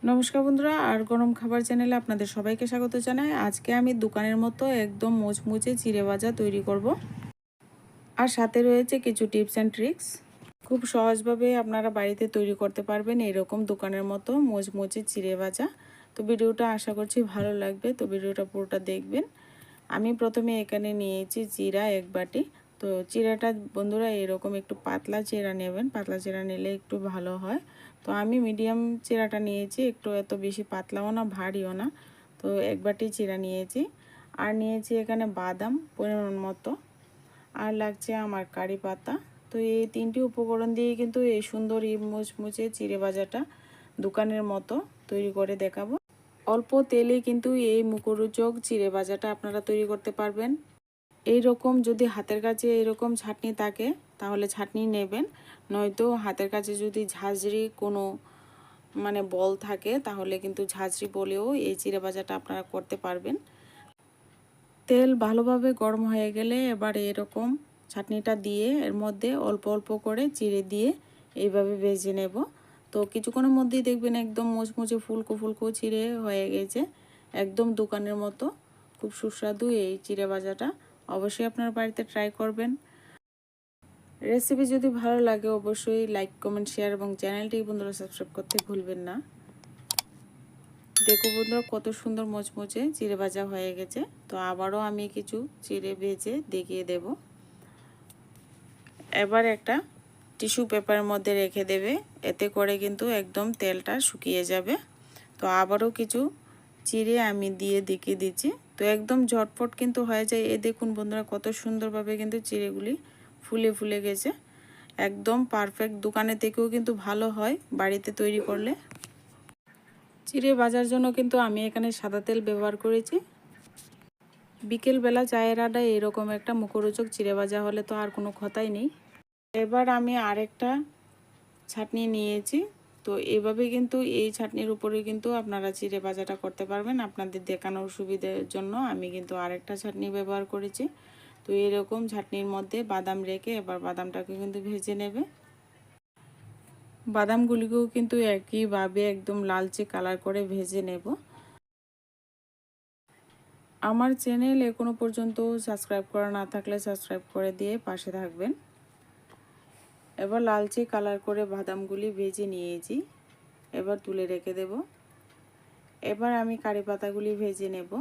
নমস্কার বন্ধুরা, আর গরম খাবার চ্যানেলে আপনাদের সবাইকে স্বাগত জানাই। আজকে আমি দোকানের মতো একদম মুচমুচে চিড়ে ভাজা তৈরি করব, আর সাথে রয়েছে কিছু টিপস অ্যান্ড ট্রিক্স। খুব সহজভাবে আপনারা বাড়িতে তৈরি করতে পারবেন এরকম দোকানের মতো মুচমুচে চিড়ে ভাজা। তো ভিডিওটা আশা করছি ভালো লাগবে, তো ভিডিওটা পুরোটা দেখবেন। আমি প্রথমে এখানে নিয়েছি চিড়া 1 বাটি। তো চিড়াটা বন্ধুরা এরকম একটু পাতলা চিড়া নেবেন, পাতলা চিড়া নিলে একটু ভালো হয়। তো আমি মিডিয়াম চিড়াটা নিয়েছি, একটু এত বেশি পাতলাও না ভারীও না। তো 1 বাটি চিড়া নিয়েছি, আর নিয়েছি এখানে বাদাম পরিমাণ মতো, আর লাগছে আমার কারি পাতা। তো এই 3টি উপকরণ দিয়ে কিন্তু এই সুন্দর এই মুচমুচে চিড়ে ভাজাটা দোকানের মতো তৈরি করে দেখাবো। অল্প তেলে কিন্তু এই মুখরোচক চিড়ে ভাজাটা আপনারা তৈরি করতে পারবেন। এই রকম যদি হাতের কাছে এরকম ছাঁকনি থাকে তাহলে ছাঁকনি নেবেন, নয়তো হাতের কাছে যদি ঝাঁঝরি কোনো বল থাকে তাহলে কিন্তু ঝাঁঝরি বলেও এই চিড়ে ভাজাটা আপনারা করতে পারবেন। তেল ভালোভাবে গরম হয়ে গেলে এবার এরকম ছাঁকনিটা দিয়ে এর মধ্যে অল্প অল্প করে চিড়ে দিয়ে এইভাবে ভেজে নেব। তো কিছুক্ষণের মধ্যেই দেখবেন একদম মুচমুচে ফুলকো ফুলকো চিড়ে হয়ে গেছে, একদম দোকানের মতো। খুব সুস্বাদু এই চিড়ে ভাজাটা, অবশ্যই আপনার বাড়িতে ট্রাই করবেন। রেসিপি যদি ভালো লাগে অবশ্যই লাইক কমেন্ট শেয়ার এবং চ্যানেলটি বন্ধুরা সাবস্ক্রাইব করতে ভুলবেন না। দেখো বন্ধুরা কত সুন্দর মুচমুচে চিড়ে ভাজা হয়ে গেছে। তো আবারও আমি কিছু চিড়ে ভেজে দেখিয়ে দেব। এবার একটা টিস্যু পেপারের মধ্যে রেখে দেবে, এতে করে কিন্তু একদম তেলটা শুকিয়ে যাবে। তো আবারও কিছু চিড়ে আমি দিয়ে দেখিয়ে দিচ্ছি। তো একদম ঝটপট কিন্তু হয়ে যায়। এই দেখুন বন্ধুরা কত সুন্দরভাবে কিন্তু চিড়েগুলি ফুলে ফুলে গেছে, একদম পারফেক্ট। দোকানে থেকেও কিন্তু ভালো হয় বাড়িতে তৈরি করলে। চিড়ে ভাজার জন্য কিন্তু আমি এখানে সাদা তেল ব্যবহার করেছি। বিকেলবেলা চায়ের আড্ডায় এরকম একটা মুখরোচক চিড়ে ভাজা হলে তো আর কোনো কথাই নেই। এবার আমি আরেকটা ছাঁকনি নিয়েছি। তো এভাবে কিন্তু এই ছাঁকনির উপরে কিন্তু আপনারা চিড়ে ভাজাটা করতে পারবেন। আপনাদের দেখানোর সুবিধার জন্য আমি কিন্তু আরেকটা ছাঁকনি ব্যবহার করেছি। তো এরকম ছাঁকনির মধ্যে বাদাম রেখে এবার বাদামটাকে কিন্তু ভেজে নেবে। বাদামগুলিকেও কিন্তু একইভাবে একদম লালচে কালার করে ভেজে নেব। আমার চ্যানেল এখনো পর্যন্ত সাবস্ক্রাইব করা না থাকলে সাবস্ক্রাইব করে দিয়ে পাশে থাকবেন। এবার লালচে কালার করে বাদামগুলি ভেজে নিয়েছি, এবার তুলে রেখে দেব। এবার আমি কারি পাতাগুলি ভেজে নেব।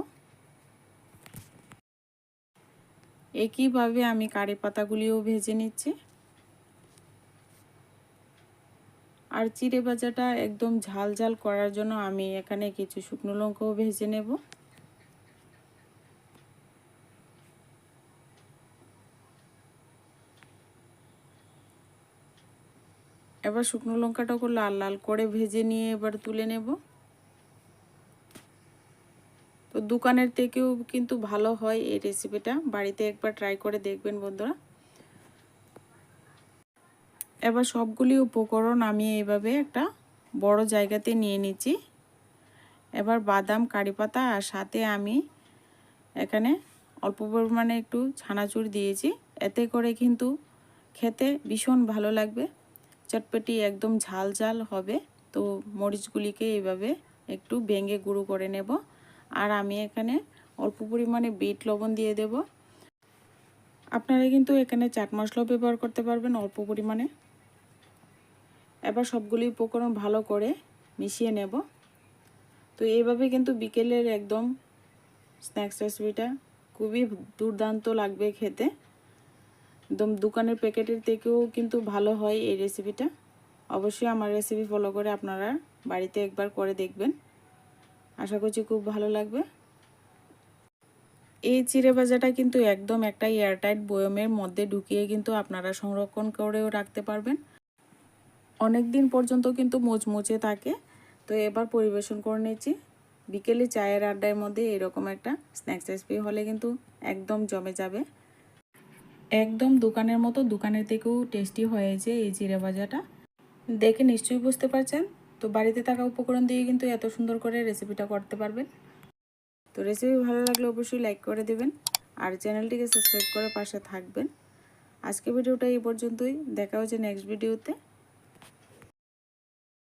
একইভাবে আমি কারি পাতাগুলিও ভেজে নিচ্ছি। আর চিড়ে ভাজাটা একদম ঝাল ঝাল করার জন্য আমি এখানে কিছু শুকনো লঙ্কাও ভেজে নেব। এবার শুকনো লঙ্কাটাকে লাল লাল করে ভেজে নিয়ে এবার তুলে নেব। তো দোকানের থেকেও কিন্তু ভালো হয় এই রেসিপিটা, বাড়িতে একবার ট্রাই করে দেখবেন বন্ধুরা। এবার সবগুলি উপকরণ আমি এইভাবে একটা বড় জায়গাতে নিয়ে নিচ্ছি। এবার বাদাম কারি পাতা আর সাথে আমি এখানে অল্প পরিমাণে একটু ছানাচুর দিয়েছি, এতে করে কিন্তু খেতে ভীষণ ভালো লাগবে, চটপটি একদম ঝাল ঝাল হবে। তো মরিচগুলিকে এইভাবে একটু ভেঙে গুঁড়ো করে নেব। আর আমি এখানে অল্প পরিমাণে বিট লবণ দিয়ে দেব। আপনারা কিন্তু এখানে চাট মশলাও ব্যবহার করতে পারবেন অল্প পরিমাণে। এবার সবগুলি উপকরণ ভালো করে মিশিয়ে নেব। তো এইভাবে কিন্তু বিকেলের একদম স্ন্যাক্স রেসিপিটা খুবই দুর্দান্ত লাগবে খেতে, একদম দোকানের প্যাকেটের থেকেও কিন্তু ভালো হয় এই রেসিপিটা। অবশ্যই আমার রেসিপি ফলো করে আপনারা বাড়িতে একবার করে দেখবেন, আশা করছি খুব ভালো লাগবে। এই চিড়ে ভাজাটা কিন্তু একদম একটা এয়ারটাইট বয়মের মধ্যে ঢুকিয়ে কিন্তু আপনারা সংরক্ষণ করেও রাখতে পারবেন, অনেক দিন পর্যন্ত কিন্তু মুচমুচে থাকে। তো এবার পরিবেশন করে নিচ্ছি। বিকেলে চায়ের আড্ডার মধ্যে এরকম একটা স্ন্যাক্স রেসিপি হলে কিন্তু একদম জমে যাবে, একদম দোকানের মতো, দোকানের থেকেও টেস্টি হয়েছে এই চিড়ে ভাজাটা। দেখে নিশ্চয়ই বুঝতে পারছেন। তো বাড়িতে থাকা উপকরণ দিয়ে কিন্তু এত সুন্দর করে রেসিপিটা করতে পারবেন। তো রেসিপি ভালো লাগলে অবশ্যই লাইক করে দেবেন, আর চ্যানেলটিকে সাবস্ক্রাইব করে পাশে থাকবেন। আজকে ভিডিওটা এই পর্যন্তই, দেখা হচ্ছে নেক্সট ভিডিওতে।